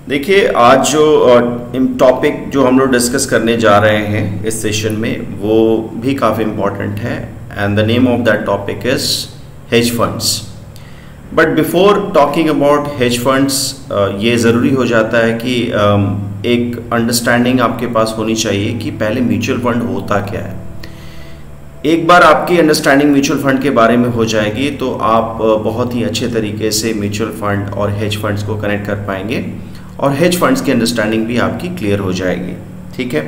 देखिए, आज जो टॉपिक जो हम लोग डिस्कस करने जा रहे हैं इस सेशन में वो भी काफ़ी इम्पॉर्टेंट है and the name of that topic is hedge funds. But before talking about hedge funds ये ज़रूरी हो जाता है कि एक अंडरस्टैंडिंग आपके पास होनी चाहिए कि पहले म्यूचुअल फंड होता क्या है। एक बार आपकी अंडरस्टैंडिंग म्यूचुअल फंड के बारे में हो जाएगी तो आप बहुत ही अच्छे तरीके से म्यूचुअल फंड और हेज फंड्स को कनेक्ट कर पाएंगे और हेज फंड्स की अंडरस्टैंडिंग भी आपकी क्लियर हो जाएगी। ठीक है,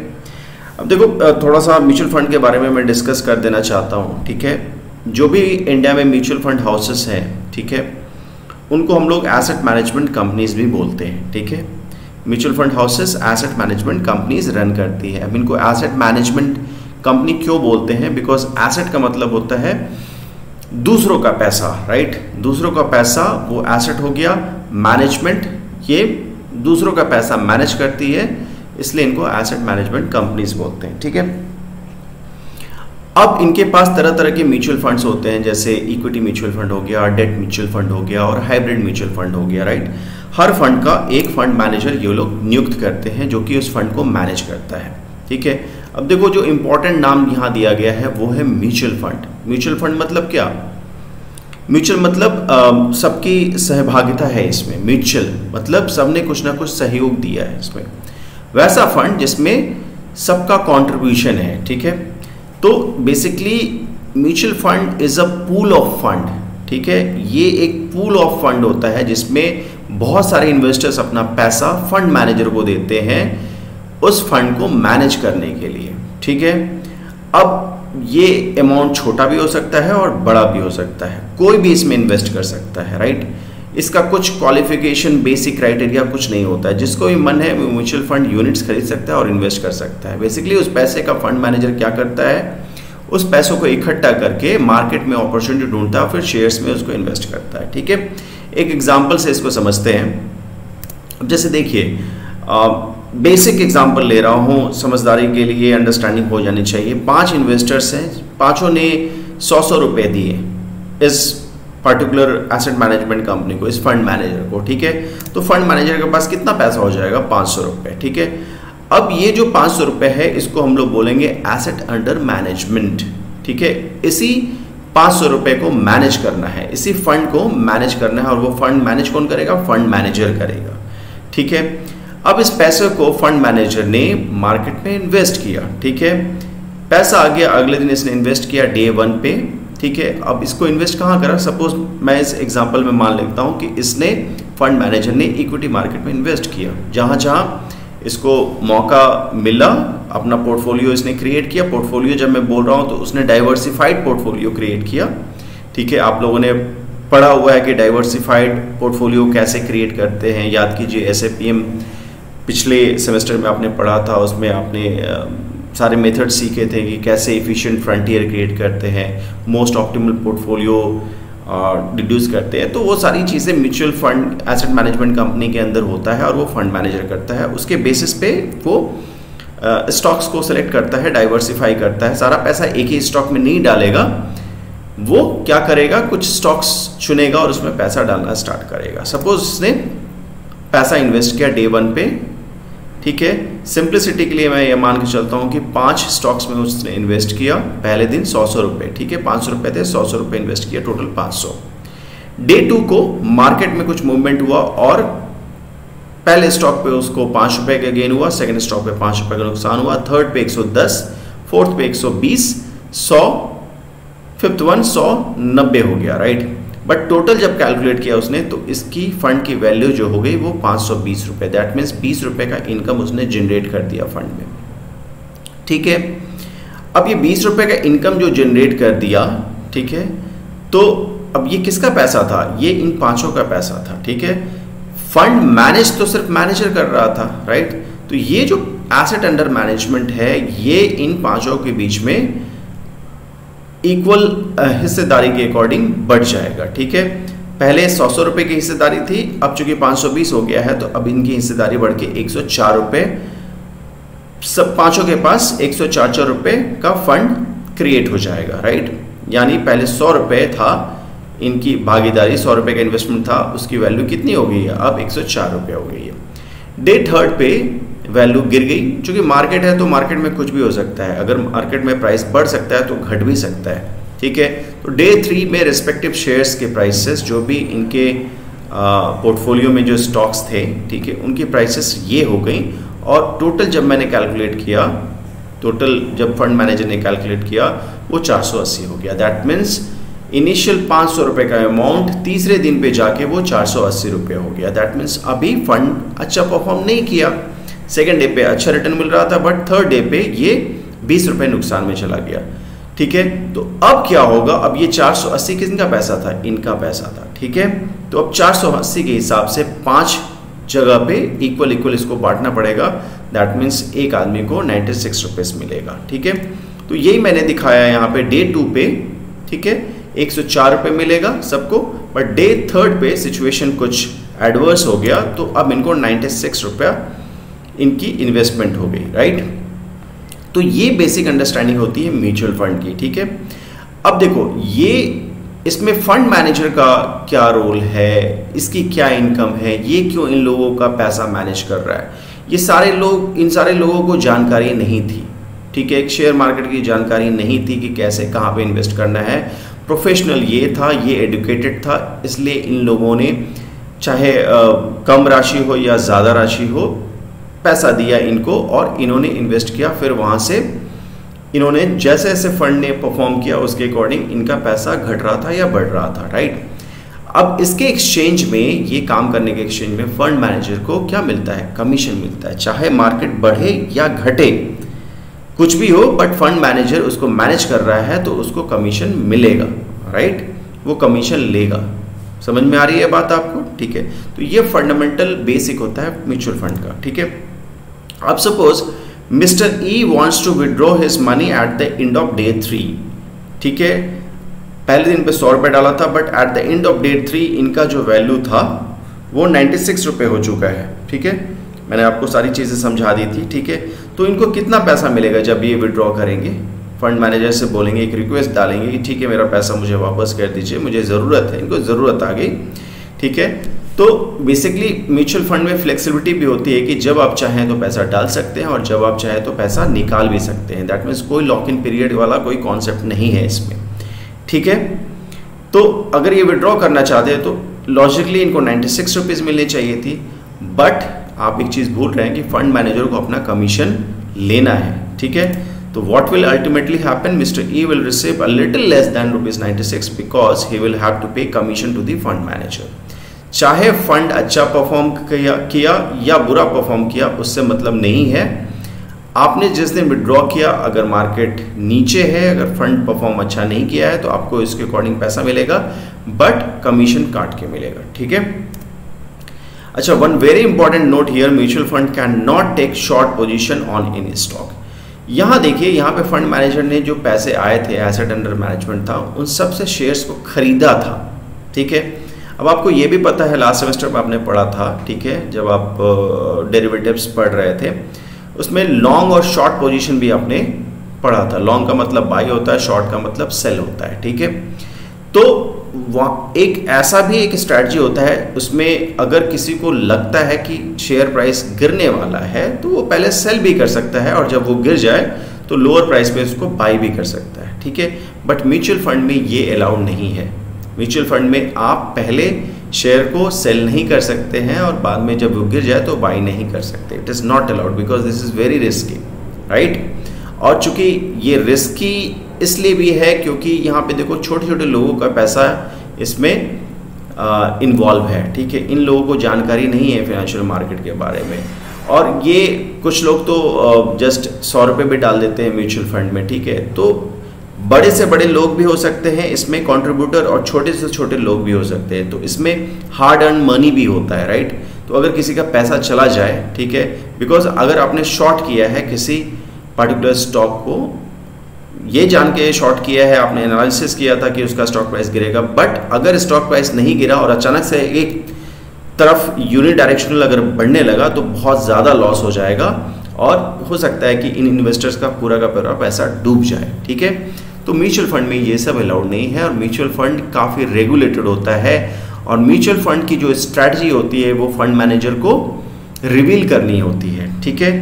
अब देखो थोड़ा सा म्यूचुअल फंड के बारे में मैं डिस्कस कर देना चाहता हूँ। ठीक है, जो भी इंडिया में म्यूचुअल फंड हाउसेस हैं, ठीक है, उनको हम लोग एसेट मैनेजमेंट कंपनीज भी बोलते हैं। ठीक है, mutual fund houses asset management companies run करती है। अब इनको एसेट मैनेजमेंट कंपनी क्यों बोलते हैं? बिकॉज एसेट का मतलब होता है दूसरों का पैसा, राइट? दूसरों का पैसा वो एसेट हो गया। मैनेजमेंट ये दूसरों का पैसा मैनेज करती है, इसलिए इनको एसेट मैनेजमेंट कंपनीज बोलते हैं। ठीक है, अब इनके पास तरह तरह के म्यूचुअल फंड्स होते हैं, जैसे इक्विटी म्यूचुअल फंड हो गया, डेट म्यूचुअल फंड हो गया और हाइब्रिड म्यूचुअल फंड हो गया, राइट? हर फंड का एक फंड मैनेजर ये लोग नियुक्त करते हैं जो कि उस फंड को मैनेज करता है। ठीक है, अब देखो जो इंपॉर्टेंट नाम यहाँ दिया गया है वो है म्यूचुअल फंड। म्यूचुअल फंड मतलब क्या? म्यूचुअल मतलब सबकी सहभागिता है इसमें। म्यूचुअल मतलब सबने कुछ ना कुछ सहयोग दिया है इसमें। वैसा फंड जिसमें सबका कंट्रीब्यूशन है। ठीक है, तो basically mutual fund is a pool of fund. ठीक है, ये एक पूल ऑफ फंड होता है जिसमें बहुत सारे इन्वेस्टर्स अपना पैसा फंड मैनेजर को देते हैं उस फंड को मैनेज करने के लिए। ठीक है, अब ये अमाउंट छोटा भी हो सकता है और बड़ा भी हो सकता है, कोई भी इसमें इन्वेस्ट कर सकता है, राइट? इसका कुछ क्वालिफिकेशन बेसिक क्राइटेरिया कुछ नहीं होता है। जिसको भी मन है म्यूचुअल फंड यूनिट्स खरीद सकता है और इन्वेस्ट कर सकता है। बेसिकली उस पैसे का फंड मैनेजर क्या करता है, उस पैसों को इकट्ठा करके मार्केट में अपॉर्चुनिटी ढूंढता है, फिर शेयर्स में उसको इन्वेस्ट करता है। ठीक है, एक एग्जाम्पल से इसको समझते हैं। अब जैसे देखिए, बेसिक एग्जाम्पल ले रहा हूँ, समझदारी के लिए अंडरस्टैंडिंग हो जानी चाहिए। 5 इन्वेस्टर्स हैं, पांचों ने 100 रुपए दिए इस पर्टिकुलर एसेट मैनेजमेंट कंपनी को, इस फंड मैनेजर को। ठीक है, तो फंड मैनेजर के पास कितना पैसा हो जाएगा? 500 रुपये। ठीक है, अब ये जो 500 रुपये है इसको हम लोग बोलेंगे एसेट अंडर मैनेजमेंट। ठीक है, इसी 500 रुपये को मैनेज करना है, इसी फंड को मैनेज करना है और वो फंड मैनेज कौन करेगा? फंड मैनेजर करेगा। ठीक है, अब इस पैसे को फंड मैनेजर ने मार्केट में इन्वेस्ट किया। ठीक है, पैसा आ गया, अगले दिन इसने इन्वेस्ट किया डे 1 पे। ठीक है, अब इसको इन्वेस्ट कहाँ करा? सपोज मैं इस एग्जांपल में मान लेता हूँ कि इसने फंड मैनेजर ने इक्विटी मार्केट में इन्वेस्ट किया। जहाँ जहाँ इसको मौका मिला अपना पोर्टफोलियो इसने क्रिएट किया। पोर्टफोलियो जब मैं बोल रहा हूँ तो उसने डाइवर्सिफाइड पोर्टफोलियो क्रिएट किया। ठीक है, आप लोगों ने पढ़ा हुआ है कि डाइवर्सिफाइड पोर्टफोलियो कैसे क्रिएट करते हैं। याद कीजिए, SAPM पिछले सेमेस्टर में आपने पढ़ा था, उसमें आपने सारे मेथड सीखे थे कि कैसे एफिशिएंट फ्रंटियर क्रिएट करते हैं, मोस्ट ऑप्टिमल पोर्टफोलियो डिड्यूस करते हैं। तो वो सारी चीज़ें mutual fund asset management company के अंदर होता है और वो फंड मैनेजर करता है। उसके बेसिस पे वो स्टॉक्स को सेलेक्ट करता है, डाइवर्सिफाई करता है। सारा पैसा एक ही स्टॉक में नहीं डालेगा, वो क्या करेगा, कुछ स्टॉक्स चुनेगा और उसमें पैसा डालना स्टार्ट करेगा। सपोज उसने पैसा इन्वेस्ट किया डे 1 पे। ठीक है, सिंप्लिसिटी के लिए मैं ये मान के चलता हूँ कि 5 स्टॉक्स में उसने इन्वेस्ट किया पहले दिन 100 रुपये। ठीक है, 500 रुपये थे, 100 रुपये इन्वेस्ट किया, टोटल 500। डे 2 को मार्केट में कुछ मूवमेंट हुआ और पहले स्टॉक पे उसको 5 रुपये का गेन हुआ, सेकंड स्टॉक पे 5 रुपये का नुकसान हुआ, थर्ड पे 110, फोर्थ पे 120, 100, फिफ्थ वन 190 हो गया, राइट? बट टोटल जब कैलकुलेट किया उसने तो इसकी फंड की वैल्यू जो हो गई वो 520 रुपये। दैट मीन्स 20 रुपये का इनकम उसने जनरेट कर दिया फंड में। ठीक है, अब ये 20 रुपये का इनकम जो जनरेट कर दिया, ठीक है, तो अब ये किसका पैसा था? ये इन 5 का पैसा था। ठीक है, फंड मैनेज तो सिर्फ मैनेजर कर रहा था, राइट? तो ये जो एसेट अंडर मैनेजमेंट है ये इन 5 के बीच में इक्वल हिस्सेदारी के अकॉर्डिंग बढ़ जाएगा। ठीक है, पहले 100 रुपये की हिस्सेदारी थी, अब चूंकि 520 हो गया है तो अब इनकी हिस्सेदारी बढ़ के 104 रुपये, सब 5 के पास 104 रुपये का फंड क्रिएट हो जाएगा, राइट? यानी पहले 100 रुपये था इनकी भागीदारी, 100 रुपये का इन्वेस्टमेंट था, उसकी वैल्यू कितनी हो गई है? अब 104 रुपये हो गई है। डे थर्ड पे वैल्यू गिर गई, चूंकि मार्केट है तो मार्केट में कुछ भी हो सकता है, अगर मार्केट में प्राइस बढ़ सकता है तो घट भी सकता है, ठीक है। तो डे 3 में रिस्पेक्टिव शेयर्स के प्राइसेस जो भी इनके पोर्टफोलियो में जो स्टॉक्स थे, ठीक है, उनकी प्राइसेस ये हो गई। और टोटल जब मैंने कैलकुलेट किया, टोटल जब फंड मैनेजर ने कैलकुलेट किया वो 480 हो गया। दैट मीन्स इनिशियल 500 रुपये का अमाउंट तीसरे दिन पे जाके वो 480 रुपये हो गया। दैट मीन्स अभी फंड अच्छा परफॉर्म नहीं किया, सेकेंड डे पे अच्छा रिटर्न मिल रहा था, बट थर्ड डे पे ये 20 रुपये नुकसान में चला गया, ठीक है। तो अब क्या होगा, अब ये 480 किसका पैसा था, इनका पैसा था, ठीक है। तो अब 480 के हिसाब से 5 जगह पे इक्वल इक्वल इसको बांटना पड़ेगा। दैट मीन्स एक आदमी को 96 रुपीस मिलेगा, ठीक है। तो यही मैंने दिखाया यहाँ पे डे 2 पे, ठीक है, 104 रुपये मिलेगा सबको, बट डे थर्ड पे सिचुएशन कुछ एडवर्स हो गया, तो अब इनको 96 रुपया इनकी इन्वेस्टमेंट हो गई, राइट। तो ये बेसिक अंडरस्टैंडिंग होती है म्यूचुअल फंड की, ठीक है। अब देखो ये इसमें फंड मैनेजर का क्या रोल है, इसकी क्या इनकम है, ये क्यों इन लोगों का पैसा मैनेज कर रहा है, ये सारे लोग, इन सारे लोगों को जानकारी नहीं थी, ठीक है। एक शेयर मार्केट की जानकारी नहीं थी कि कैसे कहाँ पे इन्वेस्ट करना है। प्रोफेशनल ये था, ये एडुकेटेड था, इसलिए इन लोगों ने चाहे कम राशि हो या ज़्यादा राशि हो पैसा दिया इनको और इन्होंने इन्वेस्ट किया। फिर वहाँ से इन्होंने जैसे जैसे फंड ने परफॉर्म किया उसके अकॉर्डिंग इनका पैसा घट रहा था या बढ़ रहा था, राइट। अब इसके एक्सचेंज में, ये काम करने के एक्सचेंज में फंड मैनेजर को क्या मिलता है, कमीशन मिलता है। चाहे मार्केट बढ़े या घटे, कुछ भी हो, बट फंड मैनेजर उसको मैनेज कर रहा है तो उसको कमीशन मिलेगा, राइट, वो कमीशन लेगा। समझ में आ रही है बात आपको, ठीक है। तो ये फंडामेंटल बेसिक होता है म्यूचुअल फंड का, ठीक है। अब suppose mister E wants to withdraw his money at the end of day 3, ठीक है। पहले दिन पे 100 रुपये डाला था, but at the end of day 3 इनका जो वैल्यू था वो 96 रुपये हो चुका है, ठीक है। मैंने आपको सारी चीज़ें समझा दी थी, ठीक है। तो इनको कितना पैसा मिलेगा जब ये विड्रॉ करेंगे, फंड मैनेजर से बोलेंगे, एक रिक्वेस्ट डालेंगे कि ठीक है मेरा पैसा मुझे वापस कर दीजिए, मुझे ज़रूरत है, इनको ज़रूरत आ गई, ठीक है। तो बेसिकली म्यूचुअल फंड में फ्लेक्सिबिलिटी भी होती है कि जब आप चाहें तो पैसा डाल सकते हैं और जब आप चाहें तो पैसा निकाल भी सकते हैं। दैट मीन्स कोई लॉक इन पीरियड वाला कोई कॉन्सेप्ट नहीं है इसमें, ठीक है। तो अगर ये विड्रॉ करना चाहते हैं तो लॉजिकली इनको 96 रुपीज़ मिलनी चाहिए थी, बट आप एक चीज़ भूल रहे हैं कि फंड मैनेजर को अपना कमीशन लेना है, ठीक है। तो what will ultimately happen, mister E will receive a little less than ₹96 because he will have to pay commission to the fund manager. चाहे फंड अच्छा परफॉर्म किया या बुरा परफॉर्म किया, उससे मतलब नहीं है। आपने जिस दिन विड्रॉ किया, अगर मार्केट नीचे है, अगर फंड परफॉर्म अच्छा नहीं किया है तो आपको इसके अकॉर्डिंग पैसा मिलेगा, बट कमीशन काट के मिलेगा, ठीक है। अच्छा, one very important note here, mutual fund can not take short position on any stock. यहाँ देखिए, यहाँ पे फंड मैनेजर ने जो पैसे आए थे, एसेट अंडर मैनेजमेंट था, उन सब से शेयर्स को खरीदा था, ठीक है। अब आपको ये भी पता है, लास्ट सेमेस्टर में आपने पढ़ा था, ठीक है, जब आप डेरिवेटिव्स पढ़ रहे थे, उसमें लॉन्ग और शॉर्ट पोजीशन भी आपने पढ़ा था। लॉन्ग का मतलब बाई होता है, शॉर्ट का मतलब सेल होता है, ठीक है। तो एक ऐसा भी एक स्ट्रैटेजी होता है, उसमें अगर किसी को लगता है कि शेयर प्राइस गिरने वाला है तो वो पहले सेल भी कर सकता है और जब वो गिर जाए तो लोअर प्राइस पे उसको बाई भी कर सकता है, ठीक है। बट म्यूचुअल फंड में ये अलाउड नहीं है। म्यूचुअल फंड में आप पहले शेयर को सेल नहीं कर सकते हैं और बाद में जब वो गिर जाए तो बाई नहीं कर सकते। It is not allowed because this is very risky, right. और चूंकि ये रिस्की इसलिए भी है क्योंकि यहाँ पे देखो छोटे छोटे लोगों का पैसा इसमें इन्वॉल्व है, ठीक है। इन लोगों को जानकारी नहीं है फाइनेंशियल मार्केट के बारे में, और ये कुछ लोग तो जस्ट 100 रुपये भी डाल देते हैं म्यूचुअल फंड में, ठीक है। तो बड़े से बड़े लोग भी हो सकते हैं इसमें कंट्रीब्यूटर, और छोटे से छोटे लोग भी हो सकते हैं। तो इसमें हार्ड अर्न मनी भी होता है, राइट। तो अगर किसी का पैसा चला जाए, ठीक है, बिकॉज अगर आपने शॉर्ट किया है किसी पर्टिकुलर स्टॉक को, ये जान के शॉर्ट किया है, आपने एनालिसिस किया था कि उसका स्टॉक प्राइस गिरेगा, बट अगर स्टॉक प्राइस नहीं गिरा और अचानक से एक तरफ यूनि डायरेक्शनल अगर बढ़ने लगा तो बहुत ज़्यादा लॉस हो जाएगा और हो सकता है कि इन इन्वेस्टर्स का पूरा पैसा डूब जाए, ठीक है। तो म्यूचुअल फंड में ये सब अलाउड नहीं है और म्यूचुअल फंड काफ़ी रेगुलेटेड होता है और म्यूचुअल फंड की जो स्ट्रैटेजी होती है वो फंड मैनेजर को रिवील करनी होती है, ठीक है,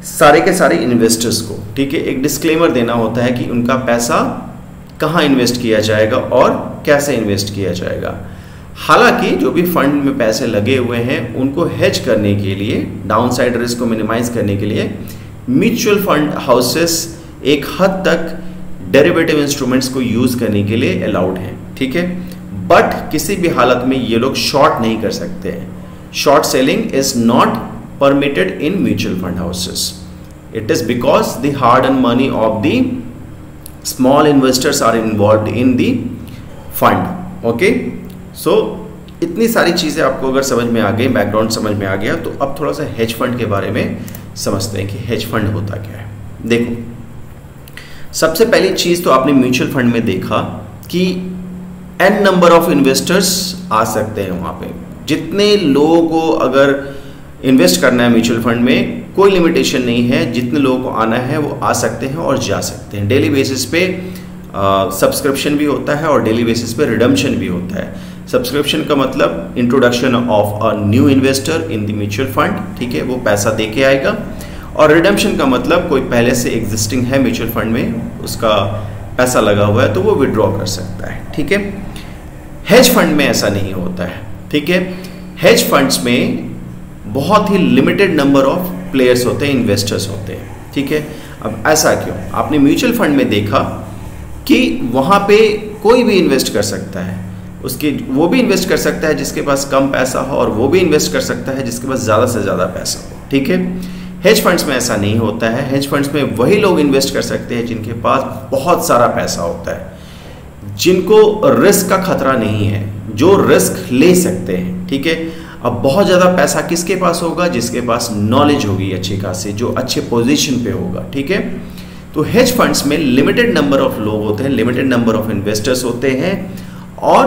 सारे के सारे इन्वेस्टर्स को, ठीक है, एक डिस्क्लेमर देना होता है कि उनका पैसा कहाँ इन्वेस्ट किया जाएगा और कैसे इन्वेस्ट किया जाएगा। हालांकि जो भी फंड में पैसे लगे हुए हैं उनको हेज करने के लिए, डाउनसाइड रिस्क को मिनिमाइज करने के लिए म्यूचुअल फंड हाउसेस एक हद तक डेरिवेटिव इंस्ट्रूमेंट्स को यूज करने के लिए अलाउड हैं, ठीक है, बट किसी भी हालत में ये लोग शॉर्ट नहीं कर सकते हैं। Short selling is not permitted in mutual fund houses. It is because the hard earned money of the small investors are involved in the fund. Okay, so इतनी सारी चीज़ें आपको अगर समझ में आ गई, बैकग्राउंड समझ में आ गया, तो अब थोड़ा सा हेज फंड के बारे में समझते हैं कि हेज फंड होता क्या है। देखो, सबसे पहली चीज़ तो आपने म्यूचुअल फंड में देखा कि n नंबर ऑफ इन्वेस्टर्स आ सकते हैं वहाँ पे। जितने लोगों को अगर इन्वेस्ट करना है म्यूचुअल फंड में, कोई लिमिटेशन नहीं है, जितने लोगों को आना है वो आ सकते हैं और जा सकते हैं। डेली बेसिस पे सब्सक्रिप्शन भी होता है और डेली बेसिस पे रिडम्पशन भी होता है। सब्सक्रिप्शन का मतलब introduction of a new investor in the mutual fund, ठीक है, वो पैसा दे के आएगा। और रिडम्पशन का मतलब कोई पहले से एग्जिस्टिंग है म्यूचुअल फंड में, उसका पैसा लगा हुआ है तो वो विड्रॉ कर सकता है, ठीक है। हेज फंड में ऐसा नहीं होता है, ठीक है। हेज फंड्स में बहुत ही लिमिटेड नंबर ऑफ प्लेयर्स होते हैं, इन्वेस्टर्स होते हैं, ठीक है। अब ऐसा क्यों? आपने म्यूचुअल फंड में देखा कि वहाँ पे कोई भी इन्वेस्ट कर सकता है, उसके वो भी इन्वेस्ट कर सकता है जिसके पास कम पैसा हो, और वो भी इन्वेस्ट कर सकता है जिसके पास ज़्यादा से ज़्यादा पैसा हो, ठीक है। हेज फंड्स में ऐसा नहीं होता है। हेज फंड्स में वही लोग इन्वेस्ट कर सकते हैं जिनके पास बहुत सारा पैसा होता है, जिनको रिस्क का खतरा नहीं है, जो रिस्क ले सकते हैं, ठीक है। अब बहुत ज़्यादा पैसा किसके पास होगा? जिसके पास नॉलेज होगी अच्छी खासी, जो अच्छे पोजीशन पे होगा, ठीक है। तो हेज फंड्स में लिमिटेड नंबर ऑफ लोग होते हैं, लिमिटेड नंबर ऑफ इन्वेस्टर्स होते हैं, और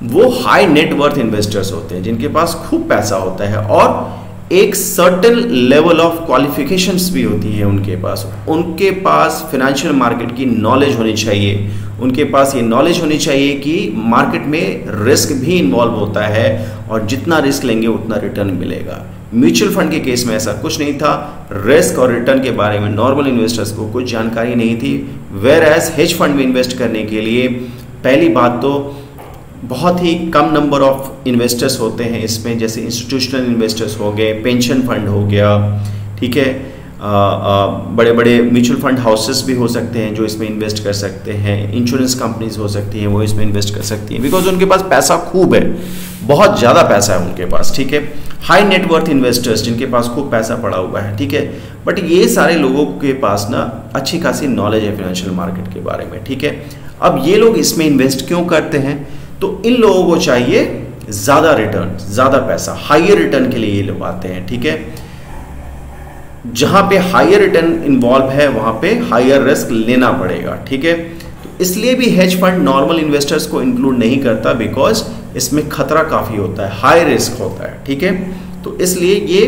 वो हाई नेटवर्थ इन्वेस्टर्स होते हैं जिनके पास खूब पैसा होता है, और एक सर्टेन लेवल ऑफ क्वालिफिकेशंस भी होती है उनके पास। उनके पास फिनेंशियल मार्केट की नॉलेज होनी चाहिए, उनके पास ये नॉलेज होनी चाहिए कि मार्केट में रिस्क भी इन्वॉल्व होता है और जितना रिस्क लेंगे उतना रिटर्न मिलेगा। म्यूचुअल फंड के केस में ऐसा कुछ नहीं था। रिस्क और रिटर्न के बारे में नॉर्मल इन्वेस्टर्स को कुछ जानकारी नहीं थी, वेयर एज हेज फंड में इन्वेस्ट करने के लिए पहली बात तो बहुत ही कम नंबर ऑफ इन्वेस्टर्स होते हैं इसमें, जैसे इंस्टीट्यूशनल इन्वेस्टर्स हो गए, पेंशन फंड हो गया, ठीक है, बड़े बड़े म्यूचुअल फंड हाउसेस भी हो सकते हैं जो इसमें इन्वेस्ट कर सकते हैं, इंश्योरेंस कंपनीज हो सकती हैं वो इसमें इन्वेस्ट कर सकती हैं, बिकॉज उनके पास पैसा खूब है, बहुत ज़्यादा पैसा है उनके पास, ठीक है। हाई नेटवर्थ इन्वेस्टर्स जिनके पास खूब पैसा पड़ा हुआ है, ठीक है, बट ये सारे लोगों के पास ना अच्छी खासी नॉलेज है फाइनेंशियल मार्केट के बारे में, ठीक है। अब ये लोग इसमें इन्वेस्ट क्यों करते हैं? तो इन लोगों को चाहिए ज़्यादा रिटर्न, ज़्यादा पैसा, हाइयर रिटर्न के लिए ये लोग आते हैं, ठीक है। जहां पे हाइयर रिटर्न इन्वॉल्व है वहां पे हाइयर रिस्क लेना पड़ेगा, ठीक है। तो इसलिए भी हेज फंड नॉर्मल इन्वेस्टर्स को इंक्लूड नहीं करता, बिकॉज इसमें खतरा काफ़ी होता है, हाई रिस्क होता है, ठीक है। तो इसलिए ये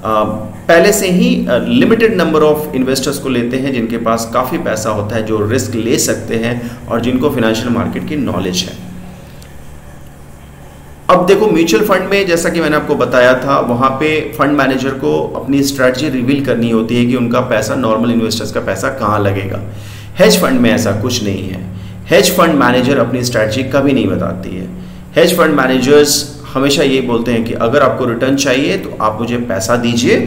पहले से ही लिमिटेड नंबर ऑफ इन्वेस्टर्स को लेते हैं जिनके पास काफ़ी पैसा होता है, जो रिस्क ले सकते हैं और जिनको फाइनेंशियल मार्केट की नॉलेज है। अब देखो, म्यूचुअल फंड में जैसा कि मैंने आपको बताया था, वहाँ पे फंड मैनेजर को अपनी स्ट्रैटेजी रिवील करनी होती है कि उनका पैसा, नॉर्मल इन्वेस्टर्स का पैसा कहाँ लगेगा। हेज फंड में ऐसा कुछ नहीं है। हेज फंड मैनेजर अपनी स्ट्रैटेजी कभी नहीं बताती है। हेज फंड मैनेजर्स हमेशा ये बोलते हैं कि अगर आपको रिटर्न चाहिए तो आप मुझे पैसा दीजिए,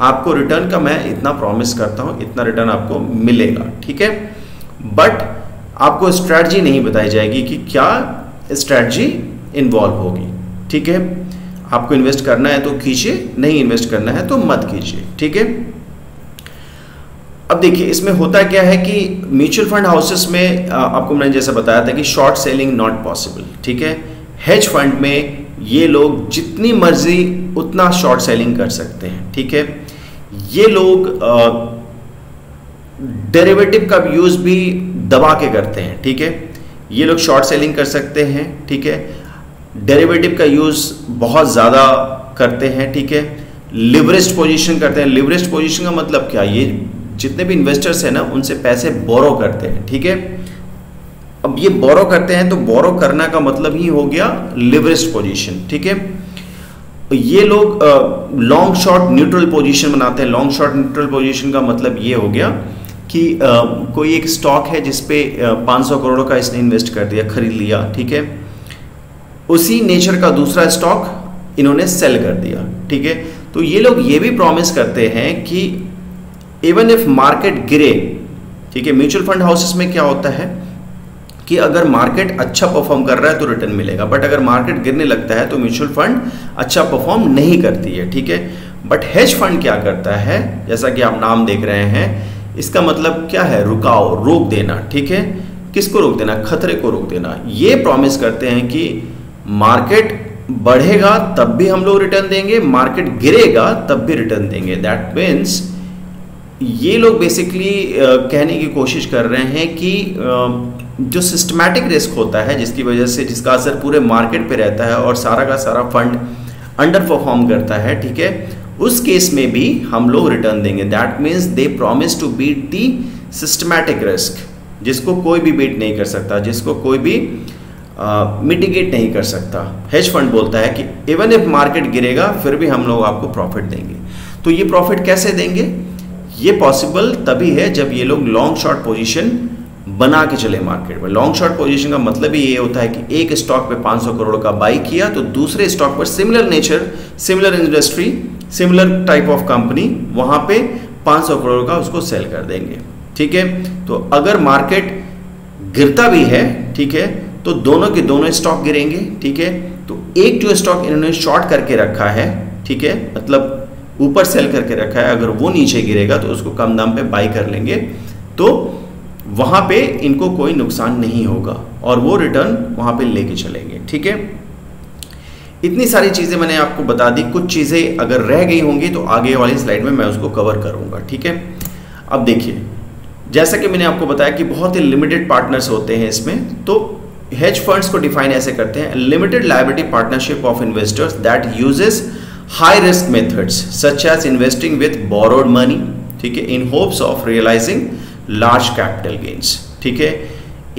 आपको रिटर्न का मैं इतना प्रॉमिस करता हूँ, इतना रिटर्न आपको मिलेगा, ठीक है। बट आपको स्ट्रैटेजी नहीं बताई जाएगी कि क्या स्ट्रैटेजी इन्वॉल्व होगी, ठीक है। आपको इन्वेस्ट करना है तो कीजिए, नहीं इन्वेस्ट करना है तो मत कीजिए, ठीक है। अब देखिए, इसमें होता क्या है कि म्यूचुअल फंड हाउसेस में आपको मैंने जैसा बताया था कि शॉर्ट सेलिंग नॉट पॉसिबल, ठीक है। हेज फंड में ये लोग जितनी मर्जी उतना शॉर्ट सेलिंग कर सकते हैं, ठीक है। ये लोग डेरिवेटिव का यूज भी दबा के करते हैं, ठीक है। ये लोग शॉर्ट सेलिंग कर सकते हैं, ठीक है। डेरिवेटिव का यूज बहुत ज़्यादा करते हैं, ठीक है। लिवरेज्ड पोजीशन करते हैं। लिवरेज्ड पोजीशन का मतलब क्या? ये जितने भी इन्वेस्टर्स हैं ना, उनसे पैसे बोरो करते हैं, ठीक है। अब ये बोरो करते हैं तो बोरो करना का मतलब ही हो गया लिवरेज्ड पोजीशन, ठीक है। ये लोग लॉन्ग शॉर्ट न्यूट्रल पोजीशन बनाते हैं। लॉन्ग शॉर्ट न्यूट्रल पोजीशन का मतलब ये हो गया कि कोई एक स्टॉक है जिसपे 500 करोड़ का इसने इन्वेस्ट कर दिया, खरीद लिया, ठीक है। उसी नेचर का दूसरा स्टॉक इन्होंने सेल कर दिया, ठीक है। तो ये लोग ये भी प्रॉमिस करते हैं कि इवन इफ मार्केट गिरे, ठीक है, म्यूचुअल फंड हाउसेस में क्या होता है कि अगर मार्केट अच्छा परफॉर्म कर रहा है तो रिटर्न मिलेगा, बट अगर मार्केट गिरने लगता है तो म्यूचुअल फंड अच्छा परफॉर्म नहीं करती है, ठीक है। बट हेज फंड क्या करता है, जैसा कि आप नाम देख रहे हैं, इसका मतलब क्या है, रुकाव, रोक देना, ठीक है। किसको रोक देना, खतरे को रोक देना। ये प्रॉमिस करते हैं कि मार्केट बढ़ेगा तब भी हम लोग रिटर्न देंगे, मार्केट गिरेगा तब भी रिटर्न देंगे। दैट मीन्स ये लोग बेसिकली कहने की कोशिश कर रहे हैं कि जो सिस्टमैटिक रिस्क होता है, जिसकी वजह से जिसका असर पूरे मार्केट पे रहता है और सारा का सारा फंड अंडर परफॉर्म करता है, ठीक है, उस केस में भी हम लोग रिटर्न देंगे। That means they promise to beat the systematic risk, जिसको कोई भी बीट नहीं कर सकता, जिसको कोई भी मिटिगेट नहीं कर सकता। हेज फंड बोलता है कि इवन इफ मार्केट गिरेगा फिर भी हम लोग आपको प्रॉफिट देंगे। तो ये प्रॉफिट कैसे देंगे, ये पॉसिबल तभी है जब ये लोग लॉन्ग शॉर्ट पोजीशन बना के चले मार्केट में। लॉन्ग शॉर्ट पोजीशन का मतलब ही ये होता है कि एक स्टॉक पे 500 करोड़ का बाई किया तो दूसरे स्टॉक पर similar nature, similar industry, similar type of company, वहां पे 500 करोड़ का उसको सेल कर देंगे, ठीक है। तो अगर मार्केट गिरता भी है, ठीक है, तो दोनों के दोनों स्टॉक गिरेंगे, ठीक है। तो एक जो स्टॉक इन्होंने शॉर्ट करके रखा है, ठीक है, मतलब ऊपर सेल करके रखा है, अगर वो नीचे गिरेगा तो उसको कम दाम पे बाई कर लेंगे, तो वहां पे इनको कोई नुकसान नहीं होगा और वो रिटर्न वहां पे लेके चलेंगे, ठीक है। इतनी सारी चीजें मैंने आपको बता दी। कुछ चीजें अगर रह गई होंगी तो आगे वाली स्लाइड में मैं उसको कवर करूंगा, ठीक है। अब देखिए, जैसा कि मैंने आपको बताया कि बहुत ही लिमिटेड पार्टनर्स होते हैं इसमें, तो हेज फंड्स को डिफाइन ऐसे करते हैं, limited liability partnership of investors that uses high risk methods such as investing with borrowed money, ठीक है, in hopes of realizing large capital gains, ठीक है।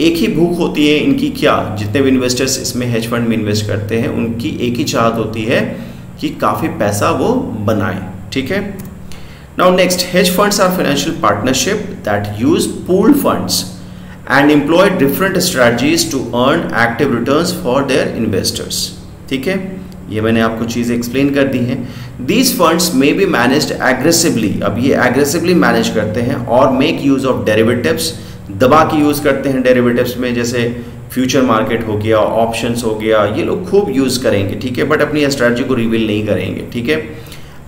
एक ही भूख होती है इनकी, क्या, जितने भी इन्वेस्टर्स इसमें हेज फंड में इन्वेस्ट करते हैं उनकी एक ही चाहत होती है कि काफ़ी पैसा वो बनाए, ठीक है। Now next, hedge funds are financial partnership that use pooled funds and employ different strategies to earn active returns for their investors, ठीक है। ये मैंने आपको चीज़ें एक्सप्लेन कर दी हैं। These funds may be managed aggressively, अब ये एग्रेसिवली मैनेज करते हैं, और मेक यूज ऑफ डेरिवेटिव्स, दबा के यूज़ करते हैं डेरिवेटिव्स में, जैसे फ्यूचर मार्केट हो गया, ऑप्शंस हो गया, ये लोग खूब यूज़ करेंगे, ठीक है, बट अपनी स्ट्रैटेजी को रिवील नहीं करेंगे, ठीक है।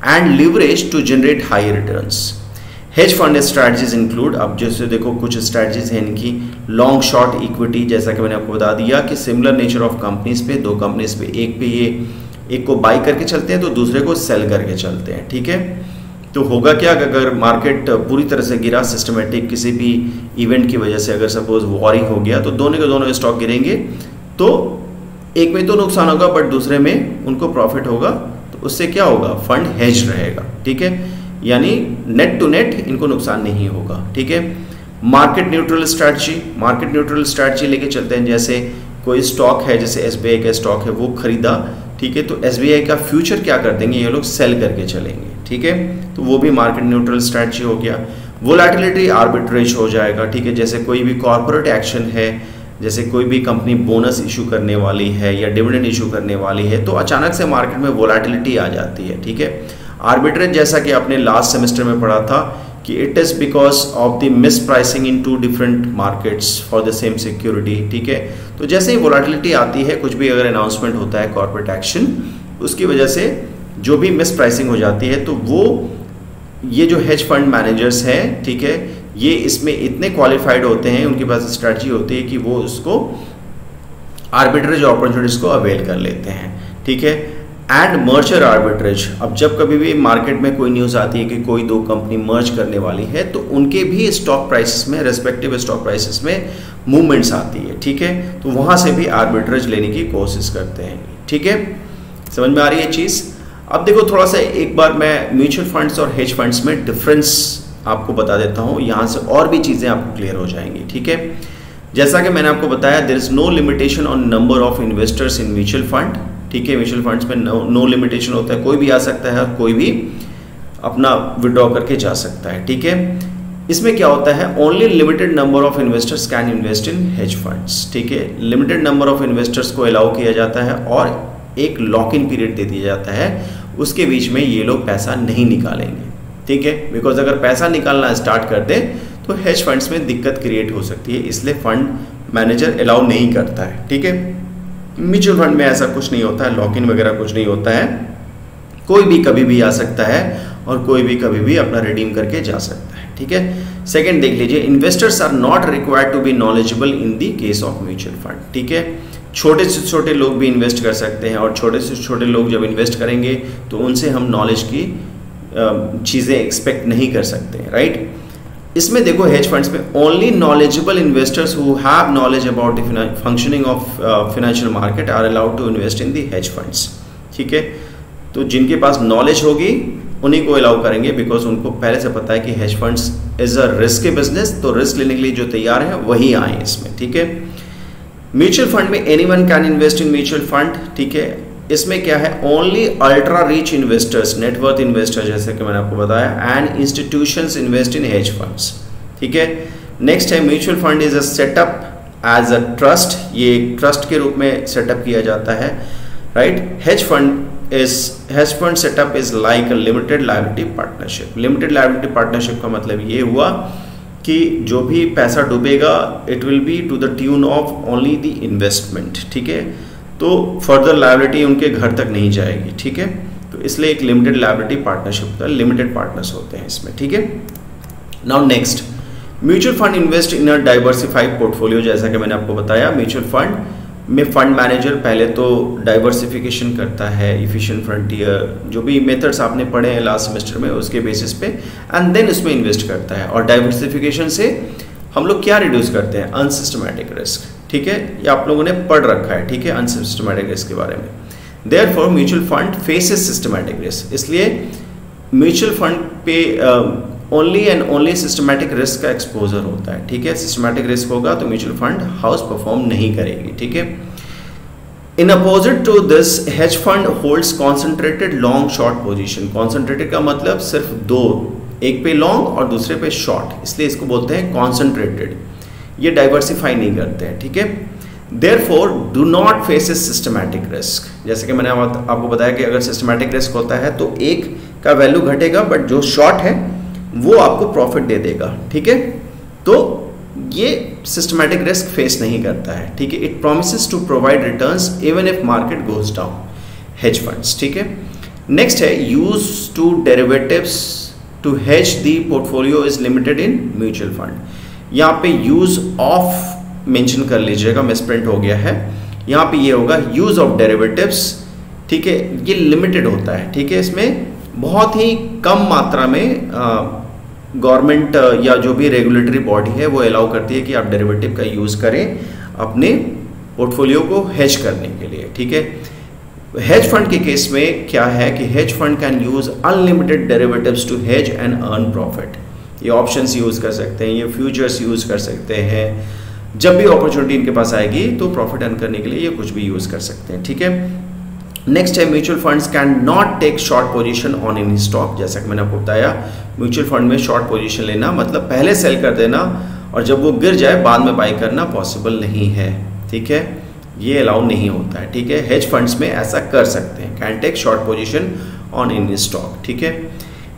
And leverage to generate high returns. Hedge fund strategies include, अब जैसे देखो कुछ स्ट्रैटेजीज हैं इनकी, लॉन्ग शॉर्ट इक्विटी, जैसा कि मैंने आपको बता दिया कि सिमिलर नेचर ऑफ कंपनीज पे, दो कंपनीज पे, एक पे ये एक को बाई करके चलते हैं तो दूसरे को सेल करके चलते हैं, ठीक है। तो होगा क्या कि अगर मार्केट पूरी तरह से गिरा, सिस्टमेटिक किसी भी इवेंट की वजह से, अगर सपोज वॉर ही हो गया, तो दोनों के दोनों स्टॉक गिरेंगे, तो एक में तो नुकसान होगा बट दूसरे में उनको प्रॉफिट होगा, तो उससे क्या होगा, फंड हेज रहेगा, ठीक है, यानी नेट टू नेट इनको नुकसान नहीं होगा, ठीक है। Market neutral strategy, market neutral strategy लेके चलते हैं, जैसे कोई स्टॉक है, जैसे SBI का स्टॉक है, वो खरीदा, ठीक है, तो SBI का फ्यूचर क्या कर देंगे, ये लोग सेल करके चलेंगे, ठीक है, तो वो भी मार्केट न्यूट्रल स्ट्रैटेजी हो गया। वोलेटिलिटी आर्बिट्रेज हो जाएगा, ठीक है, जैसे कोई भी कॉर्पोरेट एक्शन है, जैसे कोई भी कंपनी बोनस इशू करने वाली है या डिविडेंड इशू करने वाली है, तो अचानक से मार्केट में वोलेटिलिटी आ जाती है, ठीक है। आर्बिट्रेज, जैसा कि आपने लास्ट सेमेस्टर में पढ़ा था कि it is because of the mispricing in two different markets for the same security, ठीक है। तो जैसे ही वोलेटिलिटी आती है, कुछ भी अगर अनाउंसमेंट होता है कॉर्पोरेट एक्शन, उसकी वजह से जो भी मिस प्राइसिंग हो जाती है, तो वो ये जो हेज फंड मैनेजर्स हैं, ठीक है, ये इसमें इतने क्वालिफाइड होते हैं, उनके पास स्ट्रैटेजी होती है कि वो उसको आर्बिट्रेज अपॉर्चुनिटीज को अवेल कर लेते हैं, ठीक है। एंड मर्जर आर्बिट्रेज, अब जब कभी भी मार्केट में कोई न्यूज़ आती है कि कोई दो कंपनी मर्ज करने वाली है, तो उनके भी स्टॉक प्राइसेस में, रेस्पेक्टिव स्टॉक प्राइसेस में मूवमेंट्स आती है, ठीक है, तो वहाँ से भी आर्बिट्रेज लेने की कोशिश करते हैं, ठीक है। समझ में आ रही है चीज़। अब देखो थोड़ा सा एक बार मैं म्यूचुअल फंड्स और हेज फंड्स में डिफरेंस आपको बता देता हूँ, यहाँ से और भी चीज़ें आपको क्लियर हो जाएंगी, ठीक है। जैसा कि मैंने आपको बताया, there is no limitation on number of investors in mutual fund, ठीक है। म्यूचुअल फंड्स में नो लिमिटेशन होता है, कोई भी आ सकता है, कोई भी अपना विड्रॉ करके जा सकता है, ठीक है। इसमें क्या होता है, only limited number of investors can invest in hedge funds, ठीक है। लिमिटेड नंबर ऑफ इन्वेस्टर्स को अलाउ किया जाता है और एक लॉक इन पीरियड दे दिया जाता है, उसके बीच में ये लोग पैसा नहीं निकालेंगे, ठीक है। बिकॉज अगर पैसा निकालना स्टार्ट कर दे तो हेज फंड्स में दिक्कत क्रिएट हो सकती है, इसलिए फंड मैनेजर अलाउ नहीं करता है, ठीक है। म्यूचुअल फंड में ऐसा कुछ नहीं होता है, लॉक इन वगैरह कुछ नहीं होता है, कोई भी कभी भी आ सकता है और कोई भी कभी भी अपना रिडीम करके जा सकता है, ठीक है। सेकंड देख लीजिए, investors are not required to be knowledgeable in the case of mutual fund, ठीक है। छोटे से छोटे लोग भी इन्वेस्ट कर सकते हैं और छोटे से छोटे लोग जब इन्वेस्ट करेंगे तो उनसे हम नॉलेज की चीज़ें एक्सपेक्ट नहीं कर सकते हैं, राइट। इसमें देखो हेज फंड्स में only knowledgeable investors who have knowledge about the functioning of financial market are allowed to invest in the hedge funds, ठीक है। तो जिनके पास नॉलेज होगी उन्हीं को अलाउ करेंगे, बिकॉज उनको पहले से पता है कि hedge funds is a risky business, तो रिस्क लेने के लिए जो तैयार है वही आए इसमें, ठीक है। म्यूचुअल फंड में anyone can invest in mutual fund, ठीक है। इसमें क्या है, only ultra rich investors, net worth investor जैसे कि मैंने आपको बताया, and institutions invest in hedge funds, ठीक है। नेक्स्ट है mutual fund is a setup as a trust, ये एक ट्रस्ट के रूप में सेटअप किया जाता है, right. Hedge fund setup is like a limited liability partnership. Limited liability partnership का मतलब ये हुआ कि जो भी पैसा डूबेगा it will be to the tune of only the investment, ठीक है। तो फर्दर लायबिलिटी उनके घर तक नहीं जाएगी, ठीक है। तो इसलिए एक लिमिटेड लायबिलिटी पार्टनरशिप का लिमिटेड पार्टनर्स होते हैं इसमें, ठीक है। Now next, mutual fund invest in a diversified portfolio. जैसा कि मैंने आपको बताया, म्यूचुअल फंड में फंड मैनेजर पहले तो डाइवर्सिफिकेशन करता है, इफिशिएंट फ्रंटियर, जो भी मेथड्स आपने पढ़े हैं लास्ट सेमेस्टर में उसके बेसिस पे, एंड देन उसमें इन्वेस्ट करता है। और डाइवर्सिफिकेशन से हम लोग क्या रिड्यूस करते हैं, अनसिस्टमैटिक रिस्क, ठीक है। ये आप लोगों ने पढ़ रखा है, ठीक है, अनसिस्टमैटिक रिस्क के बारे में। Therefore mutual fund faces systematic risk, इसलिए म्यूचुअल फंड पे only and only systematic risk का एक्सपोजर होता है, ठीक है। सिस्टमैटिक रिस्क होगा तो म्यूचुअल फंड हाउस परफॉर्म नहीं करेगी, ठीक है। In opposite to this, hedge fund holds concentrated long short position. Concentrated का मतलब सिर्फ दो, एक पे लॉन्ग और दूसरे पे शॉर्ट, इसलिए इसको बोलते हैं कॉन्सेंट्रेटेड। ये डाइवर्सिफाई नहीं करते हैं, ठीक है। Therefore do not faces systematic risk. जैसे कि मैंने आपको बताया कि अगर सिस्टमैटिक रिस्क होता है तो एक का वैल्यू घटेगा, बट जो शॉर्ट है वो आपको प्रॉफिट दे देगा, ठीक है। तो ये सिस्टमैटिक रिस्क फेस नहीं करता है, ठीक है। It promises to provide returns even if market goes down, hedge funds, ठीक है। नेक्स्ट है, use to derivatives to hedge the portfolio is limited in mutual fund. यहाँ पे यूज ऑफ मेंशन कर लीजिएगा, मिसप्रिंट हो गया है, यहाँ पे ये होगा यूज ऑफ डेरिवेटिव्स, ठीक है। ये लिमिटेड होता है, ठीक है। इसमें बहुत ही कम मात्रा में गवर्नमेंट या जो भी रेगुलेटरी बॉडी है वो अलाउ करती है कि आप डेरिवेटिव का यूज़ करें अपने पोर्टफोलियो को हेज करने के लिए, ठीक है। हेज फंड के केस में क्या है कि hedge fund can use unlimited derivatives to hedge and earn profit. ये ऑप्शंस यूज़ कर सकते हैं, ये फ्यूचर्स यूज़ कर सकते हैं, जब भी अपॉर्चुनिटी इनके पास आएगी तो प्रॉफिट अर्न करने के लिए ये कुछ भी यूज़ कर सकते हैं, ठीक है। नेक्स्ट है, mutual funds can not take short position on any stock. जैसा कि मैंने आपको बताया, म्यूचुअल फंड में शॉर्ट पोजीशन लेना मतलब पहले सेल कर देना और जब वो गिर जाए बाद में बाई करना पॉसिबल नहीं है, ठीक है। ये अलाउ नहीं होता है, ठीक है। हेज फंड्स में ऐसा कर सकते हैं, can take short position on any stock, ठीक है।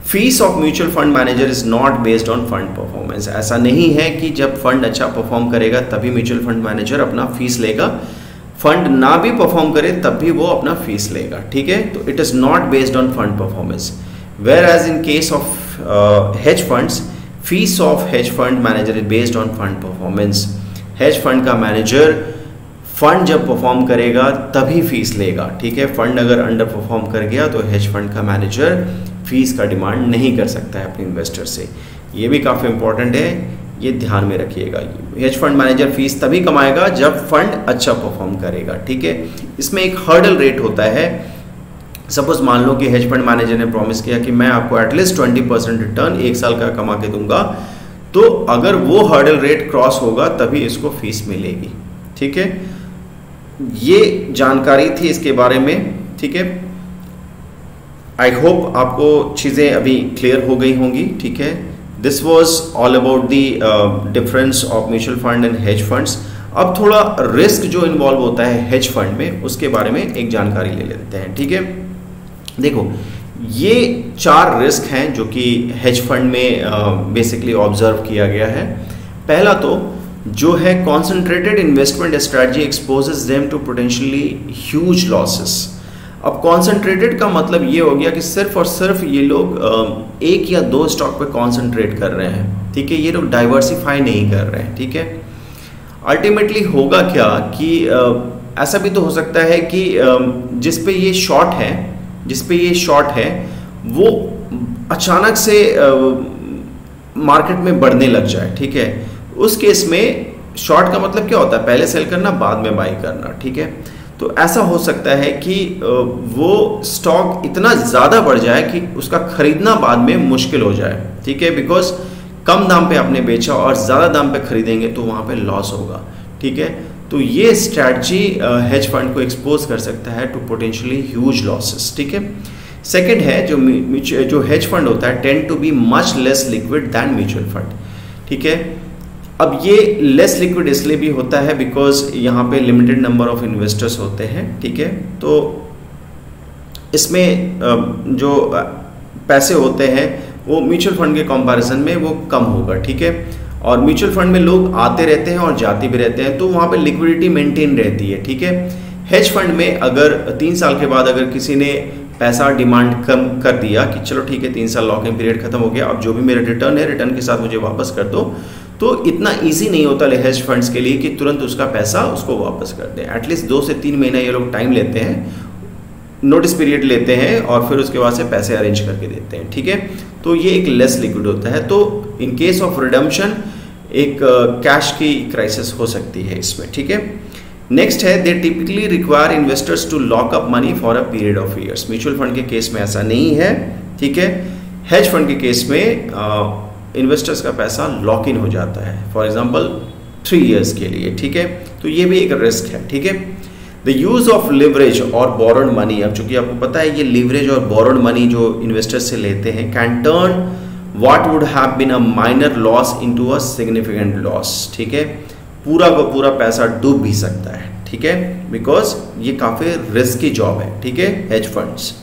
Fees of mutual fund manager is not based on fund performance. ऐसा नहीं है कि जब फंड अच्छा परफॉर्म करेगा तभी म्यूचुअल फंड मैनेजर अपना फीस लेगा, फंड ना भी परफॉर्म करे तब भी वो अपना फीस लेगा, ठीक है। तो it is not based on fund performance. Whereas in case of hedge funds, fees of hedge fund manager is based on fund performance. Hedge fund का मैनेजर फंड जब परफॉर्म करेगा तभी फीस लेगा, ठीक है। फंड अगर under perform कर गया तो हेज फंड का मैनेजर फीस का डिमांड नहीं कर सकता है अपने इन्वेस्टर से। ये भी काफ़ी इंपॉर्टेंट है, ये ध्यान में रखिएगा। हेज फंड मैनेजर फीस तभी कमाएगा जब फंड अच्छा परफॉर्म करेगा, ठीक है। इसमें एक हर्डल रेट होता है। सपोज मान लो कि हेज फंड मैनेजर ने प्रॉमिस किया कि मैं आपको एटलीस्ट 20% रिटर्न 1 साल का कमा के दूंगा, तो अगर वो हर्डल रेट क्रॉस होगा तभी इसको फीस मिलेगी, ठीक है। ये जानकारी थी इसके बारे में, ठीक है। आई होप आपको चीज़ें अभी क्लियर हो गई होंगी, ठीक है। This was all about the difference of mutual fund and hedge funds. अब थोड़ा रिस्क जो इन्वॉल्व होता है हेज फंड में, उसके बारे में एक जानकारी ले लेते हैं, ठीक है। देखो, ये 4 रिस्क हैं जो कि हेज फंड में बेसिकली ऑब्जर्व किया गया है। पहला तो जो है concentrated investment strategy exposes them to potentially huge losses. अब कॉन्सेंट्रेटेड का मतलब ये हो गया कि सिर्फ और सिर्फ ये लोग एक या 2 स्टॉक पे कॉन्सेंट्रेट कर रहे हैं, ठीक है। ये लोग डाइवर्सिफाई नहीं कर रहे हैं, ठीक है। अल्टीमेटली होगा क्या कि ऐसा भी तो हो सकता है कि जिस पे ये शॉर्ट है वो अचानक से मार्केट में बढ़ने लग जाए, ठीक है। उस केस में शॉर्ट का मतलब क्या होता है, पहले सेल करना बाद में बाई करना, ठीक है। तो ऐसा हो सकता है कि वो स्टॉक इतना ज़्यादा बढ़ जाए कि उसका खरीदना बाद में मुश्किल हो जाए, ठीक है। बिकॉज कम दाम पे आपने बेचा और ज़्यादा दाम पे खरीदेंगे तो वहाँ पे लॉस होगा, ठीक है। तो ये स्ट्रैटेजी हेज फंड को एक्सपोज कर सकता है टू पोटेंशियली ह्यूज लॉसेस, ठीक है। सेकंड है जो हेज फंड होता है tend to be much less liquid than mutual fund, ठीक है। अब ये लेस लिक्विड इसलिए भी होता है बिकॉज यहाँ पे लिमिटेड नंबर ऑफ इन्वेस्टर्स होते हैं, ठीक है। तो इसमें जो पैसे होते हैं वो म्यूचुअल फंड के कंपैरिजन में वो कम होगा, ठीक है। और म्यूचुअल फंड में लोग आते रहते हैं और जाते भी रहते हैं, तो वहाँ पे लिक्विडिटी मेंटेन रहती है, ठीक है। हेज फंड में अगर 3 साल के बाद अगर किसी ने पैसा डिमांड कम कर दिया कि चलो ठीक है 3 साल लॉकिंग पीरियड खत्म हो गया, अब जो भी मेरा रिटर्न है रिटर्न के साथ मुझे वापस कर दो, तो इतना इजी नहीं होता हेज फंड्स के लिए कि तुरंत उसका पैसा उसको वापस कर दें। एटलीस्ट 2 से 3 महीना ये लोग टाइम लेते हैं, नोटिस पीरियड लेते हैं और फिर उसके बाद से पैसे अरेंज करके देते हैं, ठीक है। तो ये एक लेस लिक्विड होता है। तो इन केस ऑफ रिडम्पशन एक कैश की क्राइसिस हो सकती है इसमें, ठीक है। नेक्स्ट है they typically require investors to lock up money for a period of years. Mutual fund के केस में ऐसा नहीं है, ठीक है। हेज फंड के केस में इन्वेस्टर्स का पैसा लॉक इन हो जाता है फॉर एग्जांपल 3 इयर्स के लिए, ठीक है। तो ये भी एक रिस्क है, ठीक है। द यूज ऑफ लिवरेज और बोरोड मनी, अब चूंकि आपको पता है ये लिवरेज और बोरोड मनी जो इन्वेस्टर्स से लेते हैं can turn what would have been a minor loss into a significant loss, ठीक है। पूरा का पूरा पैसा डूब भी सकता है, ठीक है, बिकॉज ये काफ़ी रिस्की जॉब है, ठीक है। हेज फंड्स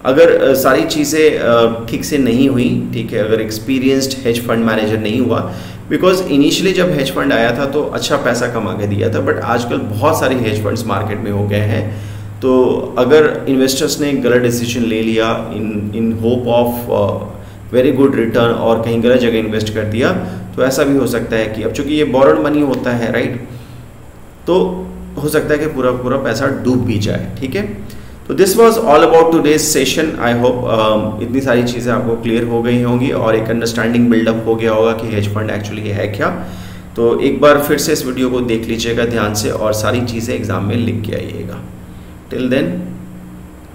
अगर सारी चीज़ें ठीक से नहीं हुई, ठीक है, अगर एक्सपीरियंस्ड हेज फंड मैनेजर नहीं हुआ, बिकॉज इनिशियली जब हेज फंड आया था तो अच्छा पैसा कमा के दिया था, बट आजकल बहुत सारे हेज फंड्स मार्केट में हो गए हैं। तो अगर इन्वेस्टर्स ने गलत डिसीजन ले लिया in hope of very good return और कहीं गलत जगह इन्वेस्ट कर दिया, तो ऐसा भी हो सकता है कि अब चूंकि ये बोरोड मनी होता है, राइट, तो हो सकता है कि पूरा पूरा पैसा डूब भी जाए, ठीक है। तो this was all about today's session. I hope इतनी सारी चीज़ें आपको क्लियर हो गई होंगी और एक अंडरस्टैंडिंग बिल्डअप हो गया होगा कि हेज फंड एक्चुअली है क्या। तो एक बार फिर से इस वीडियो को देख लीजिएगा ध्यान से और सारी चीज़ें एग्जाम में लिख के आइएगा। Till then,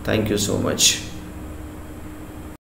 thank you so much.